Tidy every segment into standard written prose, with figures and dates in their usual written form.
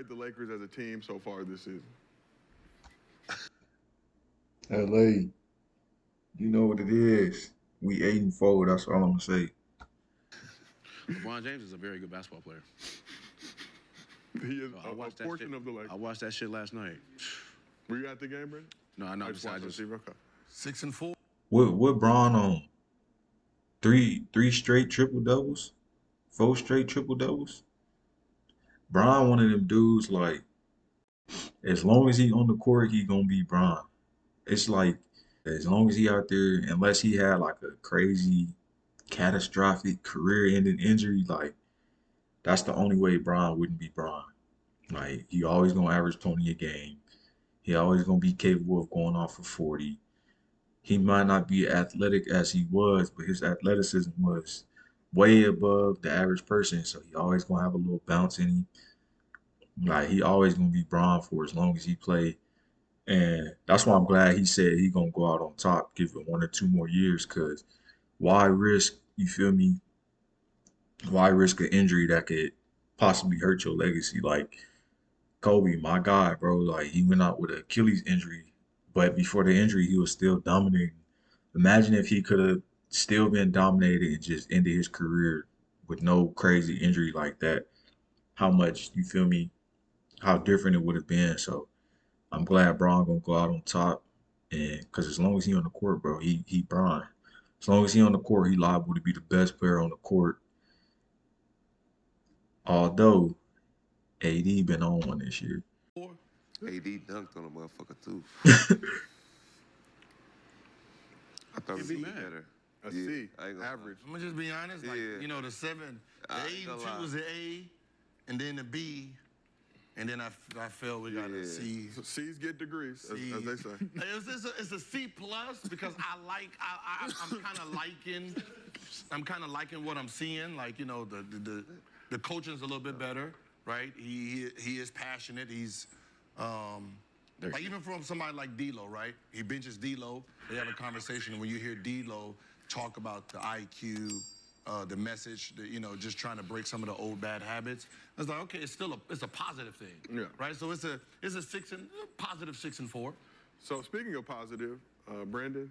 rate the Lakers as a team so far this season? LA, you know what it is. We 8-4. That's all I'm gonna say. LeBron James is a very good basketball player. He is I a watched that portion shit. of the Lakers. I watched that shit last night. Were you at the game, Brandon? No, I know. I just watched just the TV. Okay. 6-4. What Bron on? Three straight triple doubles? 4 straight triple doubles? Bron one of them dudes like as long as he on the court, he gonna be Bron. It's like as long as he out there, unless he had like a crazy catastrophic career-ending injury, like that's the only way Bron wouldn't be Bron. Like he always gonna average 20 a game. He always gonna be capable of going off for 40. He might not be athletic as he was, but his athleticism was way above the average person. So he always gonna have a little bounce in him. Like he always gonna be Bron for as long as he play. And that's why I'm glad he said he gonna go out on top, give it 1 or 2 more years, cause why risk, you feel me? Why risk an injury that could possibly hurt your legacy? Like Kobe, my guy, bro, like he went out with an Achilles injury, but before the injury, he was still dominating. Imagine if he could have still been dominated and just ended his career with no crazy injury like that. How much, you feel me? How different it would have been. So I'm glad Braun gonna go out on top, and because as long as he on the court, bro, he Braun. As long as he on the court, he liable to be the best player on the court. Although AD been on one this year. AD dunked on a motherfucker too. I thought Can't he be was mad. better. A Yeah, C, I ain't gonna lie. average. I'm gonna just be honest. Like, Yeah. you know, the 7, the I A ain't and gonna 2 lie. was the A, and then the B, and then I felt we got a Yeah. C. So C's get degrees, as they say. It's a C plus because I'm kind of liking what I'm seeing. Like, you know, the coaching's a little bit better, right? He is passionate. He's like even from somebody like D'Lo, right? He benches D'Lo. They have a conversation, and when you hear D'Lo talk about the IQ, the message, you know, just trying to break some of the old bad habits, it's like, okay, it's a positive thing, Yeah. right? So it's a positive 6-4. So speaking of positive, Brandon,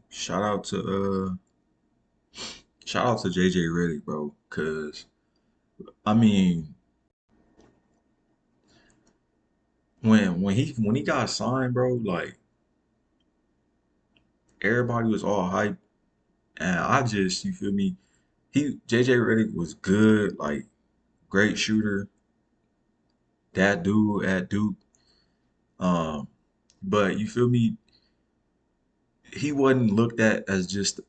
Shout out to shout out to JJ Redick, bro, cause I mean when he got signed, bro, like everybody was all hype, and I just, you feel me? JJ Redick was good, like great shooter, that dude at Duke. Um, but you feel me? He wasn't looked at as just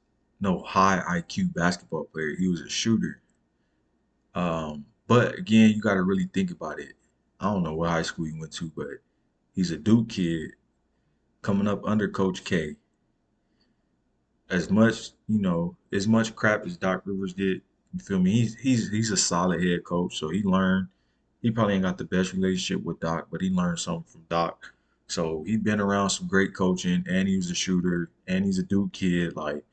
no high IQ basketball player. He was a shooter. But again, you got to really think about it. I don't know what high school he went to, but he's a Duke kid coming up under Coach K. As much, as much crap as Doc Rivers did, you feel me? He's a solid head coach, so he learned. He probably ain't got the best relationship with Doc, but he learned something from Doc. So he been around some great coaching, and he was a shooter, and he's a Duke kid. Like,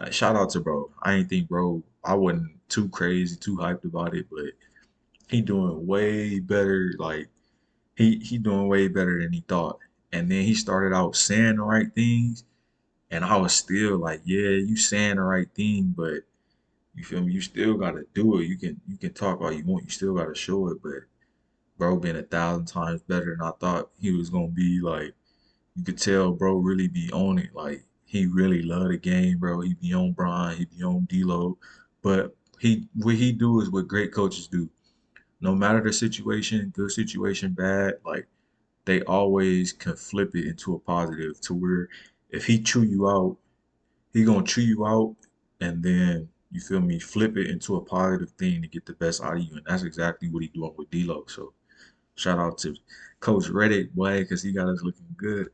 shout out to bro. I ain't think bro. I wasn't too crazy, too hyped about it, but he doing way better. Like he doing way better than he thought. And then he started out saying the right things, and I was still like, yeah, you saying the right thing, but you feel me? You still gotta do it. You can talk all you want. You still gotta show it. But bro, been 1,000 times better than I thought he was gonna be. Like you could tell, bro, really be on it. Like he really love the game, bro. He be on Brian. He be on D'Lo. But what he do is what great coaches do. No matter the situation, good situation, bad, like they always can flip it into a positive to where if he chew you out, he gonna chew you out and then you feel me, flip it into a positive thing to get the best out of you. And that's exactly what he doing with D'Lo. So shout out to Coach Reddick, boy, because he got us looking good.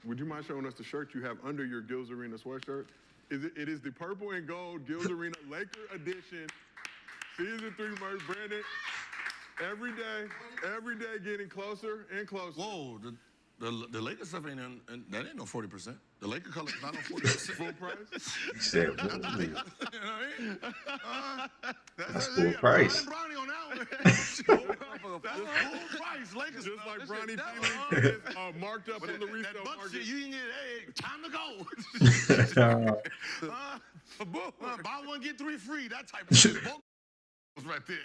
would you mind showing us the shirt you have under your Gills Arena sweatshirt? It is the purple and gold Gills Arena Laker edition, season 3 merch, Brandon. Every day getting closer and closer. Whoa, The Lakers stuff ain't that ain't no 40%. The Laker color is not on 40%. Full price? He said, "Ooh, You know what I mean? that's full price." Brownie on that one. That's full price. Lakers Just stuff. like This Bronny shit James is marked up on the resale that buck market. shit, you can get, hey, time to go. Buy one, get three free. That type of shit. Both was right there.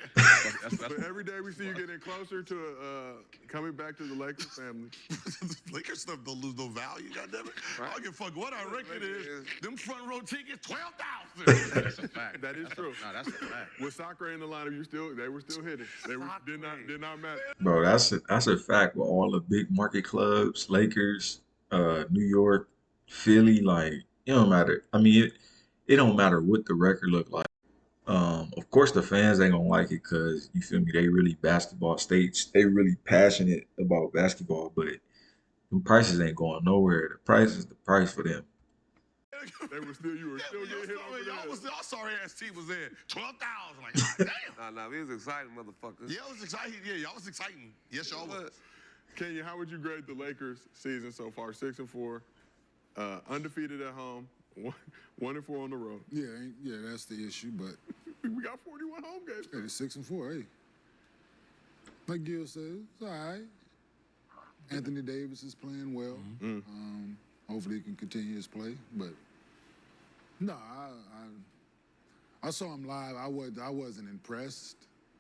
But every day we see you getting closer to coming back to the Lakers family. Lakers stuff don't lose no value, goddammit. I don't give a fuck what our record is. Them front row tickets, 12,000. That's a fact. That is true. No, that's a fact. With soccer in the lineup, they were still hitting. They did not matter. Bro, that's a fact with all the big market clubs, Lakers, New York, Philly, like it don't matter. I mean, it don't matter what the record look like. Of course the fans ain't gonna like it because you feel me, they really basketball states. They really passionate about basketball, but the prices ain't going nowhere. The price is the price for them. You were still getting hit over there. Y'all sorry ass team was there. 12,000. Like, God damn. Nah, we was excited, motherfuckers. Yeah, it was exciting. Yeah, y'all was exciting. Yes, y'all was. Kenya, how would you grade the Lakers season so far? 6-4, undefeated at home, 1-4 on the road. Yeah, that's the issue. But We got 41 home games. hey, it's 6-4. Hey, like Gil says, it's all right. Anthony Davis is playing well. Hopefully, he can continue his play. But no, I saw him live. I wasn't impressed.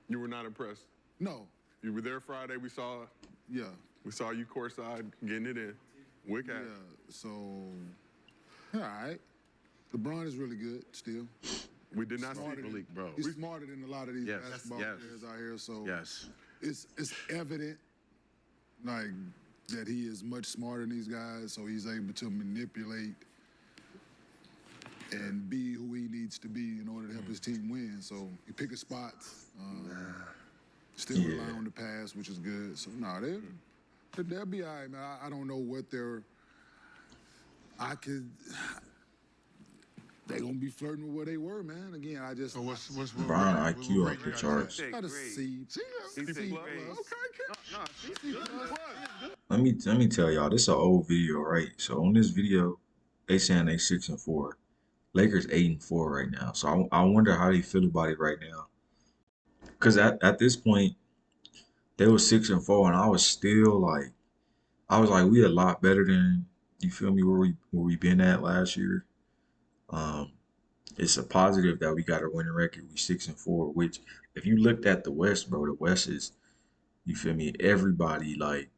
You were not impressed. No. You were there Friday. We saw Yeah. you courtside getting it in with Cash. Yeah. So, all right. LeBron is really good still. We did not see Smarter than- Malik, bro. He's smarter than a lot of these Yes, basketball yes. players out here. So Yes. it's evident, like, that he is much smarter than these guys. So he's able to manipulate and be who he needs to be in order to help his team win. So he pick his spots. Still rely on the pass, which is good. So no, they'll be all right, man. I don't know what they're. They gonna be flirting with where they were, man. Again, I just. So what's LeBron IQ off the charts. Got a C. He said C+. great. Let me tell y'all, this is an old video, right? So on this video, they saying they 6-4. Lakers 8-4 right now. So I wonder how they feel about it right now. Cause at this point, they were 6-4, and I was like, we a lot better than, you feel me, where we been at last year. It's a positive that we got a winning record. We 6-4, which if you looked at the West, bro, the West is, you feel me, everybody like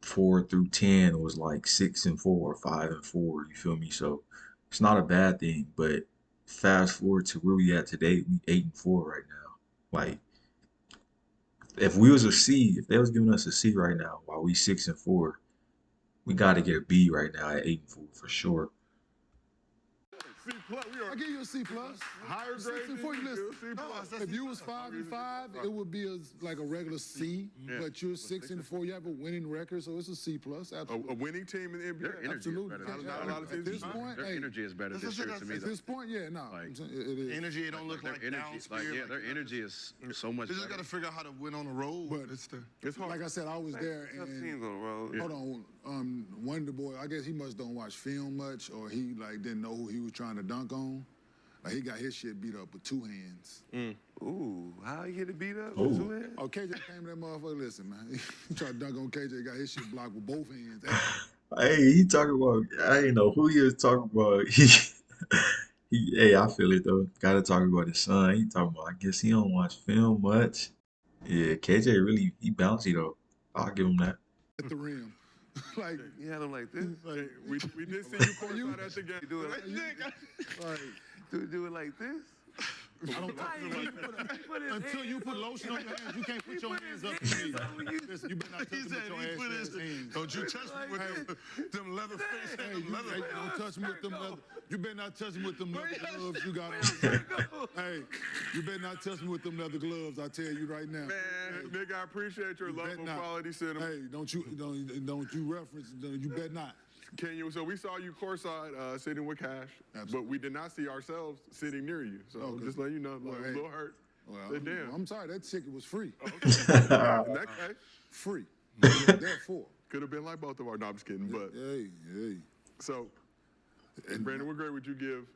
4 through 10 was like 6-4, 5-4, you feel me? So it's not a bad thing, but fast forward to where we at today, we 8-4 right now. Like, if we was a C, if they was giving us a C right now while we 6-4, we got to get a B right now at 8-4 for sure. C+. I'll give you a C+. Higher grade than 6-4, you listen. do, C+. If you was 5-5, it would be like a regular C. But you're 6-4. You have a winning record, so it's a C+. Absolutely. A winning team in the NBA. Their energy Absolutely. is better than Not a lot of At teams. this point, Their hey, energy is better this year to me. at this point, yeah, no. Like, I'm saying it is. energy? It don't look Their like energy, down like, spear. yeah, their energy is so much They just better. got to figure out how to win on the road. But It's hard. like I said, I was there, Tough and teams on the road. hold on, Wonder Boy. I guess he must don't watch film much, or he like didn't know who he was trying to dunk on. Like he got his shit beat up with two hands. Ooh, how he get it beat up? Ooh. Two hands? Oh, KJ came to that motherfucker. Listen, man, he tried to dunk on KJ. Got his shit blocked with both hands. Hey, he talking about, I didn't know who he was talking about. Hey, I feel it though. Gotta talk about his son. He talking about, I guess he don't watch film much. Yeah, KJ really, he bouncy though. I'll give him that. At the rim. Like, He had him like this. Hey, we did see you courtside at the game. You do it like, like do it like this. I don't until you put lotion on your hands, you can't put your hands up to me. Listen, you better not touch He me said with your he ass put his. hands. Don't you touch me with them leather face Hey, and them leather. don't touch me with them leather. You better not touch me with them leather gloves you got on. Hey, you better not touch me with them leather gloves. I tell you right now. Man, nigga, I appreciate your love bet of not. quality cinema. Hey, don't you reference? You better not. Kenya, so we saw you courtside sitting with Cash, but we did not see ourselves sitting near you. So Okay. just let you know, Well, like, hey. a little hurt. Well, Say, damn. I'm sorry, that ticket was free. In that case, Free. Therefore, Could have been like both of our. No, I'm just kidding. But Hey. so, Brandon, what grade would you give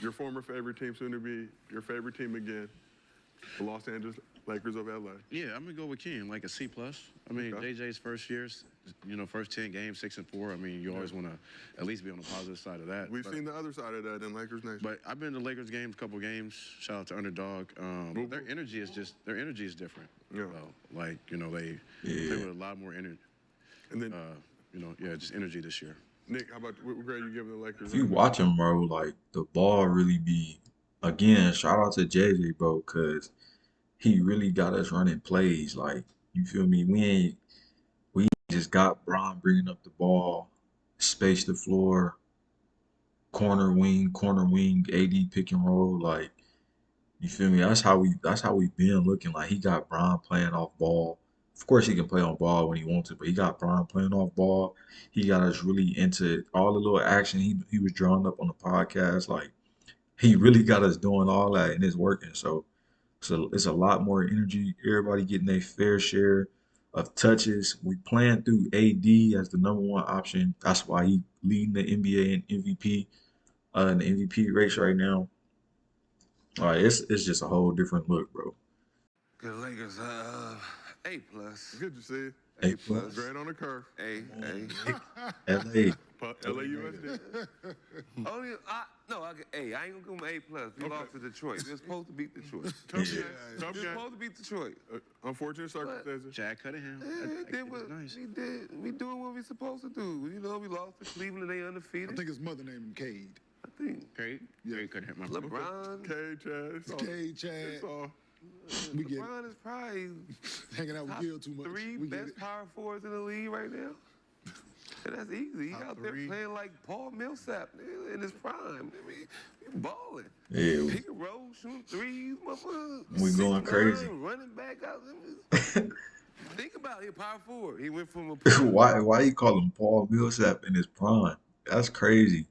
your former favorite team, soon to be your favorite team again, the Los Angeles Lakers of LA? Yeah, I'm gonna go with Ken, like a C+. I mean, Okay. JJ's first years, first 10 games, 6-4. I mean, you always want to at least be on the positive side of that. We've But- seen the other side of that in Lakers Nation. But I've been to Lakers games, a couple games. Shout out to Underdog. Their energy is different. Yeah. They play with a lot more energy. And then, Just energy this year. Nick, how about what grade you giving the Lakers? If you watch him, bro, like the ball really be again. Shout out to JJ, bro, because he really got us running plays. Like you feel me? We just got Bron bringing up the ball, space the floor, corner wing, AD pick and roll. Like you feel me? That's how we been looking. Like he got Bron playing off ball. Of course, he can play on ball when he wants to, but he got Bron playing off ball. He got us really into all the little action he was drawing up on the podcast. Like, he really got us doing all that, and it's working. So it's a lot more energy. Everybody getting their fair share of touches. We playing through AD as the number one option. That's why he leading the NBA in MVP, in the MVP race right now. All right, it's just a whole different look, bro. Good Lakers, A+. Good to see you. A+. Grade on the curve. A. LA. LAUSD. Only, hey, I ain't gonna give him A+. We lost to Detroit. We were supposed to beat Detroit. Tough game. We Tough were game. supposed to beat Detroit. Unfortunate circumstances. Jack Cunningham. We did what we did. We doing what we supposed to do. We lost to Cleveland. They I undefeated. think his mother named him Cade. I think Great. Great Cunningham. My brother. LeBron. Okay, Chad. It's all. Cade, Chad. It's all. We get it. LeBron is probably Hanging out with top Gil too much. three We get best it. power forwards in the league right now. And that's easy. He out there three. playing like Paul Millsap in his prime. I mean, he balling. Yeah. Pick and roll, shooting threes, motherfucker. We going 6'9", crazy. Running back out. Think about it. He a power forward. He went from a Why you call him Paul Millsap in his prime? That's crazy.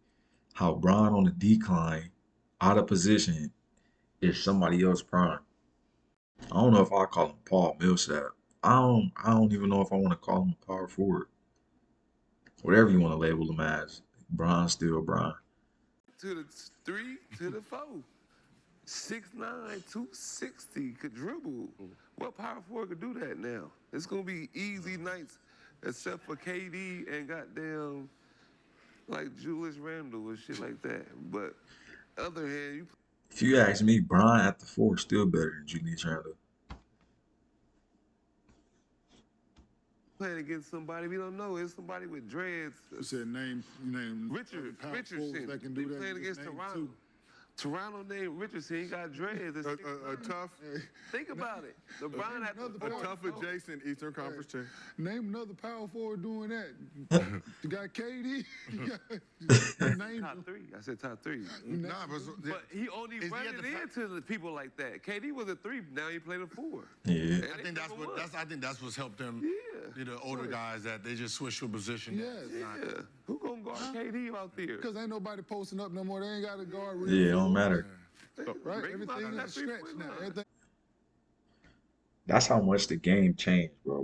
How Bron on the decline, out of position, is somebody else prime. I don't know if I call him Paul Millsap. I don't even know if I want to call him a power forward. Whatever you want to label him as, Bron's still Bron. to the 3 to the 4. 6'9", 260, could dribble. What power forward could do that now? It's gonna be easy nights, except for KD and goddamn like Julius Randle and shit like that. But other hand, you If you ask me, Bron at the 4 is still better than Julius Randle. playing against somebody we don't know. It's somebody with dreads. You said name power Richardson. forwards that can do They that. playing Just against name Toronto. two. Toronto named Richardson. He got dreads. It's A 6'9". tough, Think about it. LeBron at the another a four. tough adjacent Eastern Conference team. Name another power forward doing that. You got KD. You name Top 3. I said top 3. Nah, But he only Is he run at it the fa- into the people like that. KD was a 3. Now he played a 4. Yeah. I think that's what I think that's what's helped them. Yeah. The older guys that they just switch to a position. Yes. Yeah. Who gonna guard KD out there? Because ain't nobody posting up no more. They ain't got to guard. Yeah, it don't matter. Right? Bring him out Everything on is that a stretch three-point now. line. Everything. That's how much the game changed, bro.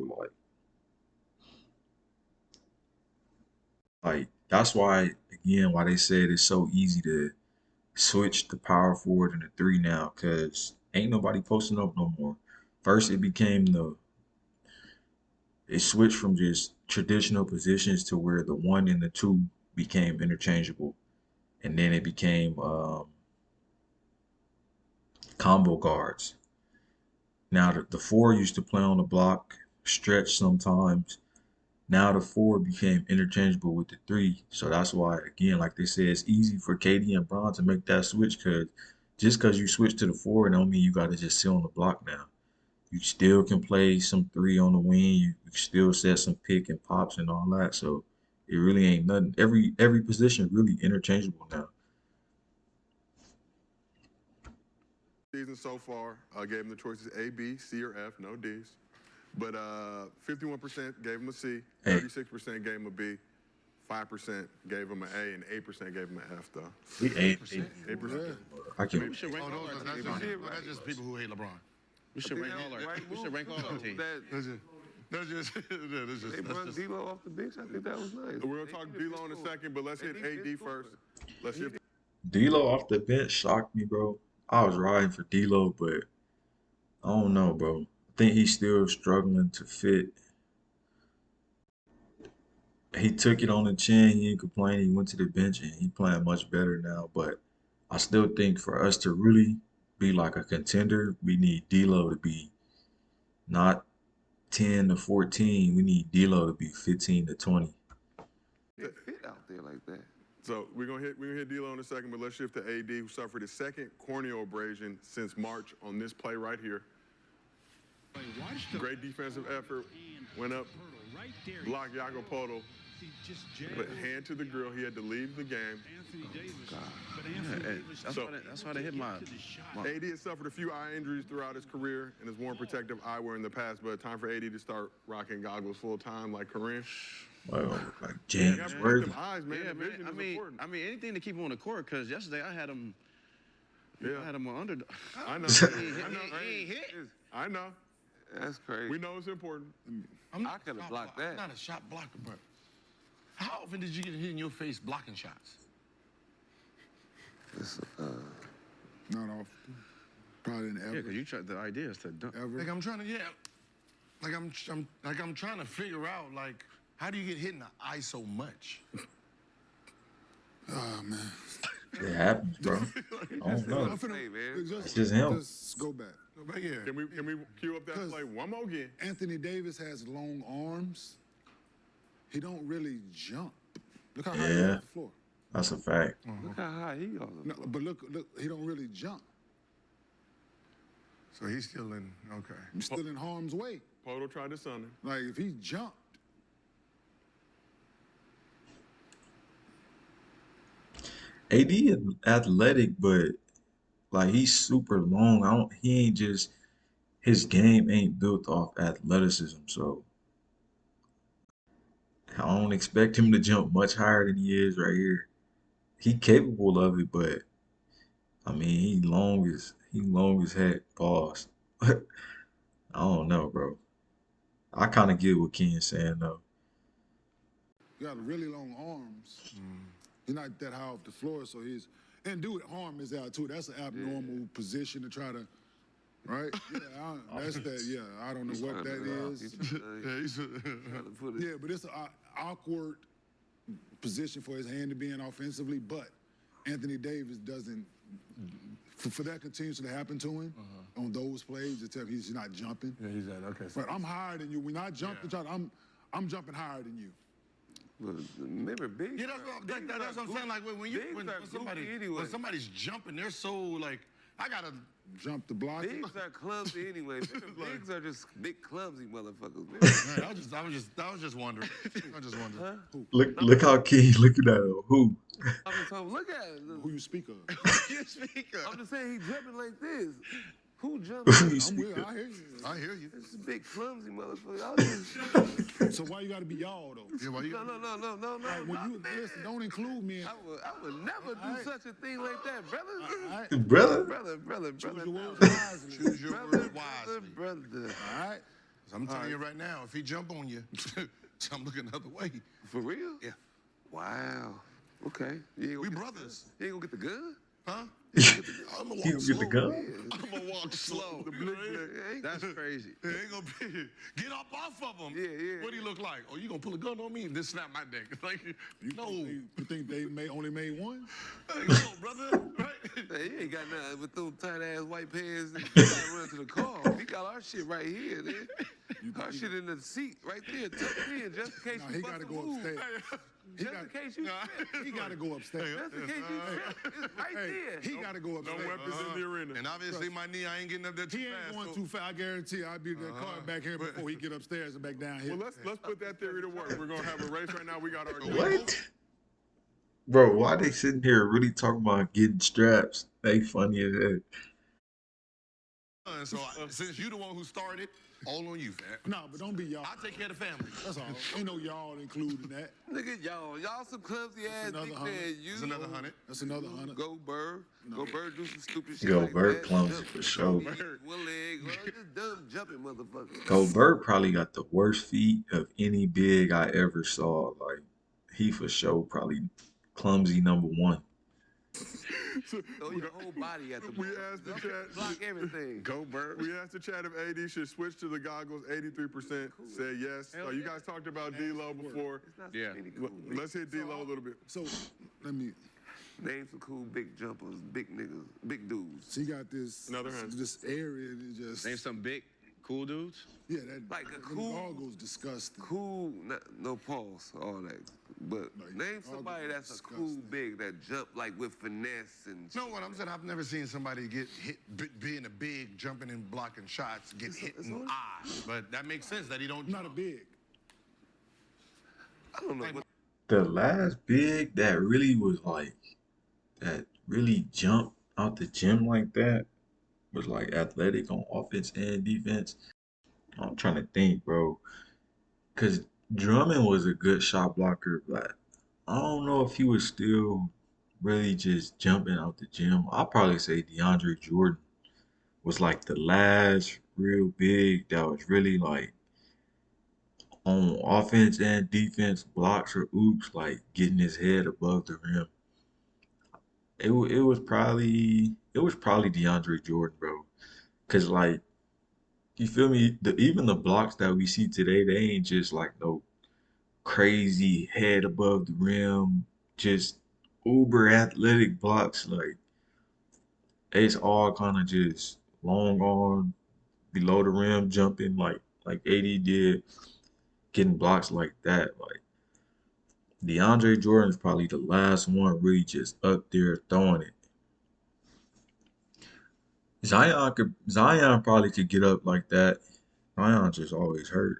Like that's why why they said it's so easy to switch the power forward and the 3 now, cause ain't nobody posting up no more. First, it switched from just traditional positions to where the 1 and the 2 became interchangeable, and then it became combo guards. Now the 4 used to play on the block, stretch sometimes. Now the 4 became interchangeable with the 3. So that's why, again, like they said, it's easy for KD and Bron to make that switch, because just because you switch to the 4 don't mean you got to just sit on the block now. You still can play some 3 on the wing. You can still set some pick and pops and all that. So it really ain't nothing. Every position really interchangeable now. Season so far, I gave them the choices A, B, C, or F, no D's. But 51% gave them a C, 36% gave them a B, 5% gave them an A, and 8% gave them an F, though. We ain't. 8%. I can. We should rank all our That's teams. just, that's just people who hate LeBron. We should rank all our teams. That That's just. They brought D'Lo off the bench. I think that was nice. We're gonna talk D'Lo in a second, but let's hit AD first. Let's hit. D'Lo off the bench shocked me, bro. I was riding for D'Lo, but I don't know, bro. I think he's still struggling to fit. He took it on the chin. He didn't complain. He went to the bench and he playing much better now. But I still think for us to really be like a contender, we need D'Lo to be not 10 to 14. We need D'Lo to be 15 to 20. They fit out there like that. So we're gonna hit D'Lo in a second, but let's shift to AD, who suffered his second corneal abrasion since March on this play right here. Great defensive effort. Went up, blocked Yago Poto, put hand to the grill. He had to leave the game. That's why they hit my AD has suffered a few eye injuries throughout his career and has worn protective eyewear in the past, but time for AD to start rocking goggles full time like Kareem. Well, like James You gotta Worthy. protect them eyes, man. Yeah, The vision man. is important. I mean, anything to keep him on the court. Because yesterday I had him. Yeah. I had him on under. I know. He ain't hit. I know. That's crazy. We know it's important. I could have blocked that. I'm not a shot blocker, but how often did you get hit in your face blocking shots? It's, Not often. Probably didn't Yeah, ever. because you tried. The idea is to dunk. Ever. Like I'm trying to, I'm trying to figure out like how do you get hit in the eye so much? Oh, man. It happens, bro. I don't know. I'm finna- Hey, man. It's just him. Just go back. But yeah, Can we cue up that 'Cause- play one more again? Anthony Davis has long arms. He don't really jump. Look how high he's Yeah. off the floor. That's a fact. Look how high he goes. No, but look, he don't really jump. so he's still in. Okay. He's still in harm's way. Poto tried to sun him. Like if he jumped, AD is athletic, but like he's super long. He ain't just his game ain't built off athleticism, so I don't expect him to jump much higher than he is right here. He capable of it, but I mean he long as heck. Pause. I don't know, bro. I kind of get what Ken's saying though. he got really long arms. He's not that high off the floor, so he's and dude, arm is out too. That's an abnormal position to try to, right? Yeah, that's that. Yeah, I don't know what that is. Yeah, but it's an awkward position for his hand to be in offensively. But Anthony Davis doesn't. For that continues to happen to him on those plays, except he's not jumping. Yeah, he's at okay. But I'm higher than you. When I jump, I'm jumping higher than you. Well, remember, big. Yeah, that's what I'm saying. Like when somebody's jumping, they're so like I gotta. Jump the block. Bigs are clumsy anyway. Bigs are just big clumsy motherfuckers. Man. Man, I was just wondering. I was just wondering. Look how Ken looking at him. Who? I'm just talking, look at it. Who you speak of? You speak up. I'm just saying he jumping like this. Who Who jumping? you I'm speak with. of? I hear you. I hear you. This is big clumsy motherfucker. I was So why you gotta be y'all though? Yeah, why you? no. Like, when you listen, don't include me. I would never do such a thing like that, brother. All right. Brother? Brother. Choose your no. words wisely. Choose your words wisely. Brother. All right. I'm telling you right now, if he jump on you, I'm looking the other way. For real? Yeah. Wow. Okay. You ain't We gonna brothers, You ain't gonna get the gun? huh? I'm gonna He walk gonna get the slow. gun? I'm gonna walk slow. That's crazy. It ain't gonna be. Get up off of him. Yeah. What do you look like? Oh, you gonna pull a gun on me and then snap my neck? Like, no. You think they only made one? Hey, no, brother. Right? Hey, he ain't got nothing with those tight ass white pants. He gotta run to the car. We got our shit right here, man. Our shit in the seat right there, tucked in, just in case No, you he bust gotta a go move. upstairs. Just in case you slip. He gotta go upstairs. Just in case you slip. It's right Hey, there. he gotta go No upstairs. weapons in the arena. And obviously, my knee, I ain't getting up there too He fast. ain't going so- too fast. I guarantee you, I'll be that car back here before he get upstairs and back down here. Well, let's put that theory to work. We're gonna have a race right now. We got our What? Bro, why they sitting here really talking about getting straps? They funny as heck. So since you the one who started, all on you, fam. No, but don't be y'all. I'll take care of the family. That's all. Ain't no y'all included in that. Look at y'all. Y'all some clumsy ass another big 100. man. You It's another 100. That's another 100. Go Bird. No. Go Bird do some stupid shit. Go like Bird that. clumsy Jump- for sure. One leg. Well, just dumb jumping motherfucker. Gobert probably got the worst feet of any big I ever saw. Like, he for sure probably clumsy number one. Throw your whole body at the We ball. asked the chat. Block everything. Go Bird. We asked the chat if AD should switch to the goggles. 83% said yes. Hell You yeah. guys talked about D'Lo before. It's not Yeah. so many cool big- Let's hit D'Lo a little bit. So, let me. Name some cool big jumpers, big niggas, big dudes. She got this. Another 100. This area that just. Name some big, cool dudes. Yeah, that. Like a them cool- goggles disgusting. Cool, no pause, all that. But Like, name all somebody the that's a disgusting. cool big that jump like with finesse and. No, what I'm saying, I've never seen somebody get hit, being a big, jumping and blocking shots, get hit in the eye. But that makes sense that he don't. I'm not a big. I don't know. What, The last big that really was like, that really jumped out the gym like that was like athletic on offense and defense. I'm trying to think, bro. Because Drummond was a good shot blocker, but I don't know if he was still really just jumping out the gym. I'll probably say DeAndre Jordan was like the last real big that was really like on offense and defense, blocks or oops, like getting his head above the rim. It was probably DeAndre Jordan, bro. Cause like you feel me? Even the blocks that we see today, they ain't just like no crazy head above the rim, just uber athletic blocks. Like it's all kind of just long arm below the rim jumping like AD did, getting blocks like that. Like DeAndre Jordan is probably the last one really just up there throwing it. Zion probably could get up like that. Zion just always hurt.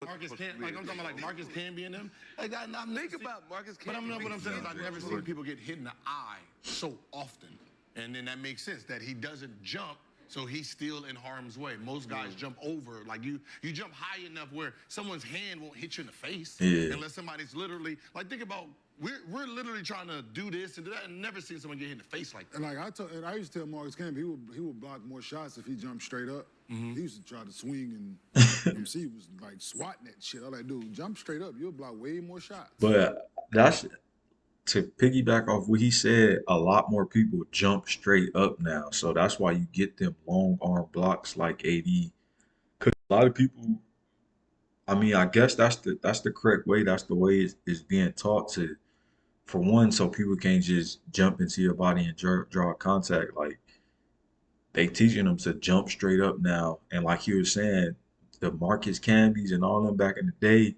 Marcus can, like I'm talking about, like Marcus can be in them. Like that, I'm think about Marcus But I'm Camby. not what I'm saying is I've never seen people get hit in the eye so often, and then that makes sense that he doesn't jump, so he's still in harm's way. Most guys jump over, like you jump high enough where someone's hand won't hit you in the face, Yeah. unless somebody's literally like think about we're literally trying to do this and do that, and never seen someone get hit in the face like that. And like and I used to tell Marcus Camp, he would block more shots if he jumped straight up. He used to try to swing and he was like swatting that shit. I was like, dude, jump straight up. You'll block way more shots. But that's to piggyback off what he said, a lot more people jump straight up now. So that's why you get them long arm blocks like AD. Because a lot of people, I mean, I guess that's the correct way. That's the way it's being taught to, for one, so people can't just jump into your body and draw contact. Like they teaching them to jump straight up now. And like you were saying, the Marcus Camby's and all them back in the day,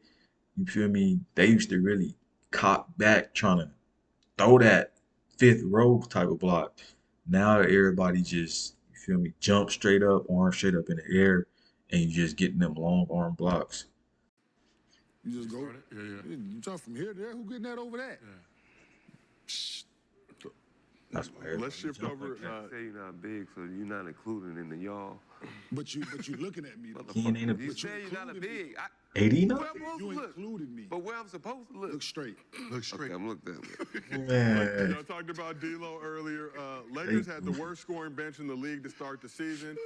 you feel me? They used to really cop back trying to throw that fifth row type of block. Now everybody just, you feel me, jump straight up, arm straight up in the air, and you just getting them long arm blocks. You just go. Yeah. You jump from here to there. Who getting that over that? That's why everybody Let's shift jump over. like that. Say you're not big, so you're not included in the y'all. But you looking at me. Though. He ain't a You big. say you're not a big. 80 now? Where I'm supposed You to look? included me. But where I'm supposed to look? Look straight. Look straight. Okay, I'm looked that way. Man. Y'all talked about D'Lo earlier. Lakers had the worst scoring bench in the league to start the season,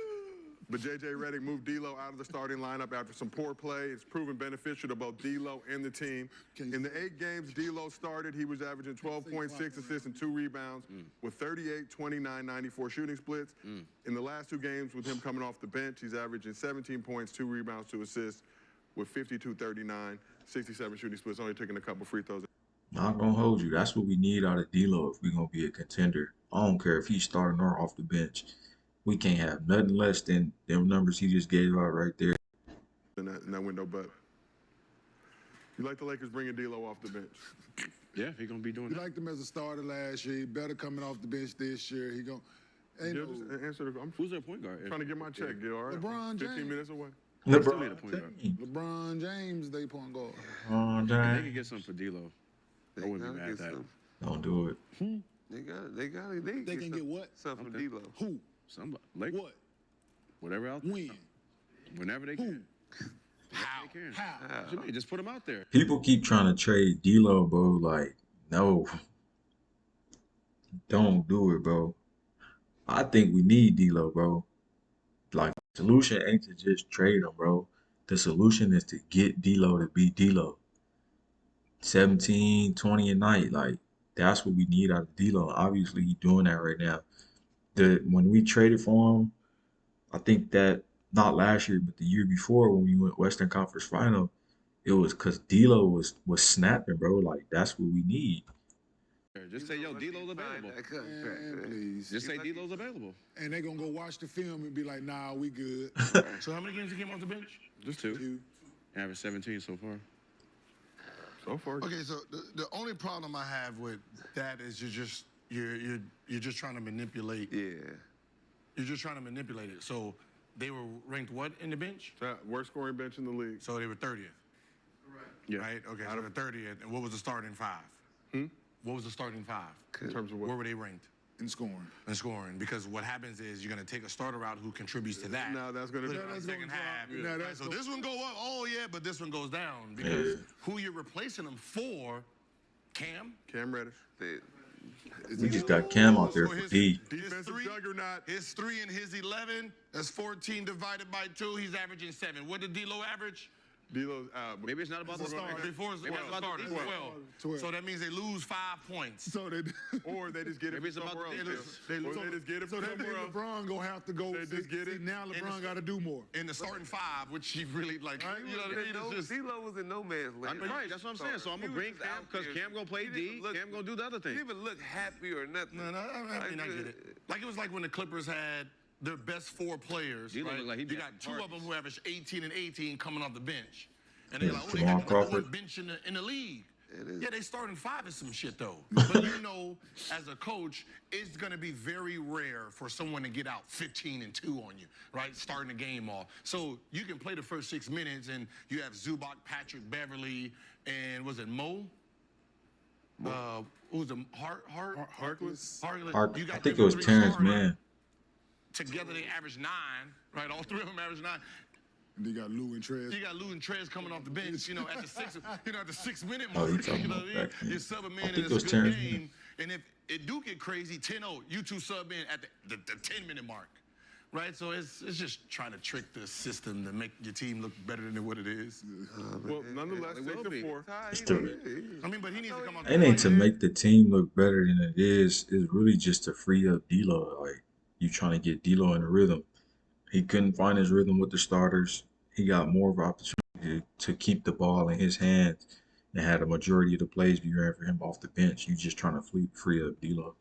but JJ Redick moved D'Lo out of the starting lineup after some poor play. It's proven beneficial to both D'Lo and the team. In the 8 games D'Lo started, he was averaging 12.6 assists and 2 rebounds with 38, 29, 94 shooting splits. In the last 2 games with him coming off the bench, he's averaging 17 points, 2 rebounds, 2 assists with 52, 39, 67 shooting splits, only taking a couple free throws. Not gonna hold you. That's what we need out of D'Lo if we're gonna be a contender. I don't care if he's starting or off the bench. We can't have nothing less than them numbers he just gave out right there. In that window, but you like the Lakers bringing D'Lo off the bench? Yeah, if he's gonna be doing You that. liked him as a starter last year. He better coming off the bench this year. He gon' ain't Gil, no just answer the. I'm Who's their point guard? trying to get my check, Gil. All right, LeBron 15 James. minutes away. still need a LeBron point guard. James. LeBron James. They point guard. LeBron They James. could get something for D'Lo. I They wouldn't be gotta mad at get that. some. Don't do it. They They can get what? Something for Okay. D'Lo. Who? Somebody, like, What? Whatever else. When? Whenever they Who? can. How? They can. How? What you mean? Just put them out there. People keep trying to trade D'Lo, bro. Like, no, don't do it, bro. I think we need D'Lo, bro. Like, the solution ain't to just trade him, bro. The solution is to get D'Lo to be D'Lo. 17, 20 a night. Like, that's what we need out of D'Lo. Obviously, he's doing that right now. When we traded for him, I think that not last year, but the year before when we went Western Conference Final, it was because D'Lo was snapping, bro. Like, that's what we need. Just say, yo, D'Lo's available. Man, please. Just say D'Lo's available. And they're going to go watch the film and be like, nah, we good. So how many games he came off the bench? Just two. You- Average 17 so far. So far. Okay, so the only problem I have with that is you're just trying to manipulate. Yeah. You're just trying to manipulate it. So they were ranked what in the bench? Worst scoring bench in the league. So they were 30th. Yeah. Right? Okay, so they're 30th. And what was the starting five? What was the starting five? In terms of what? Where were they ranked? in scoring. In scoring. Because what happens is you're going to take a starter out who contributes to that. Now that's going Put to it on the that's second gonna half. drop. Yeah, Right, that's so gonna- this one go up. Oh, yeah, but this one goes down. Because who you're replacing them for, Cam? Cam Reddish. We just got Cam out there So for his- D. his Defensive three- juggernaut. His 3 and his 11, that's 14 divided by 2. He's averaging 7. What did D'Lo average? D'Lo's Maybe it's not about the starter. Before Maybe it's about the starters, defense. 12. So that means they lose 5 points. So they, or they just get it Maybe from it's about somewhere the else. defense. Or they just get it so from that means somewhere else. LeBron gonna have to go. They just get it. Now And LeBron it's- got to do more. In the starting 5, which he really like, you know what I mean? It's just, D-Lo was in no man's land. Right, that's what I'm saying. So I'm going to bring Cam because Cam going to play D. Cam going to do the other He thing. didn't even look happy or nothing. no, I mean, I get it. Like it was like when the Clippers had their best 4 players. D'Lo Right? looked like he you been got at 2 of them parties. who averaged 18 and 18 coming off the bench. And they're like, oh, they Jamal got the number 1 Crawford. bench in the league. is. Yeah, they starting 5 is some shit though. But you know, as a coach, it's gonna be very rare for someone to get out 15 and 2 on you, right? Starting the game off. So you can play the first 6 minutes and you have Zubac, Patrick Beverly, and was it Mo? Who was it? Harkless. Harkless. You got I think it them was 3 Terrence starters. Mann. Together they average 9, right? All 3 of them average 9. And they got Lou and Trez. You got Lou and Trez coming off the bench, you know, at the 6-minute Oh, mark. you talking you know about what I mean? back then. You sub him I in and think it's it was a good Terrence game. Mann. And if it do get crazy, 10-0, you 2 sub in at the 10-minute mark. Right? So it's just trying to trick the system to make your team look better than what it is. Well, nonetheless, It 6 will and be. 4. I mean, but he needs to come out It ain't to make the team look better than it is. It's really just to free up D'Lo. Like, you trying to get D'Lo in a rhythm. He couldn't find his rhythm with the starters. He got more of an opportunity to keep the ball in his hands and had a majority of the plays be ran for him off the bench. You just trying to free up D'Lo.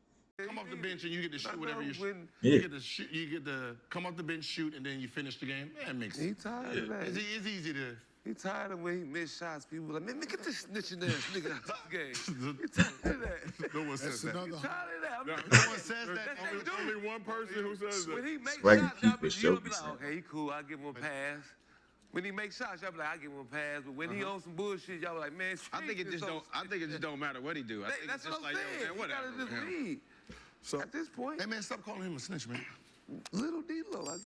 Come off the bench and you get to shoot whatever you shoot. when Yeah. You get to shoot. You get to come off the bench, shoot, and then you finish the game. That makes he sense. tired of that. It's easy to. He tired of when he missed shots. People like, man, get this snitching ass nigga out this game. He tired of that. No one That's says that. another. He tired of that. I'm No, like, no one says that. That's what Only, they do. only one person who says When that. he makes Swaggy shots, keep y'all be, his you'll show be like, percent. okay, he cool. I'll give him a pass. When he makes shots, y'all be like, I'll give him a pass. But when he on some bullshit, y'all be like, man, I think it just don't. I think it just don't matter what he do. I think That's it's just what I'm like, saying. yo, man, You whatever. gotta just Yeah. lead. So At this point, Hey man, stop calling him a snitch, man. little D-Lo.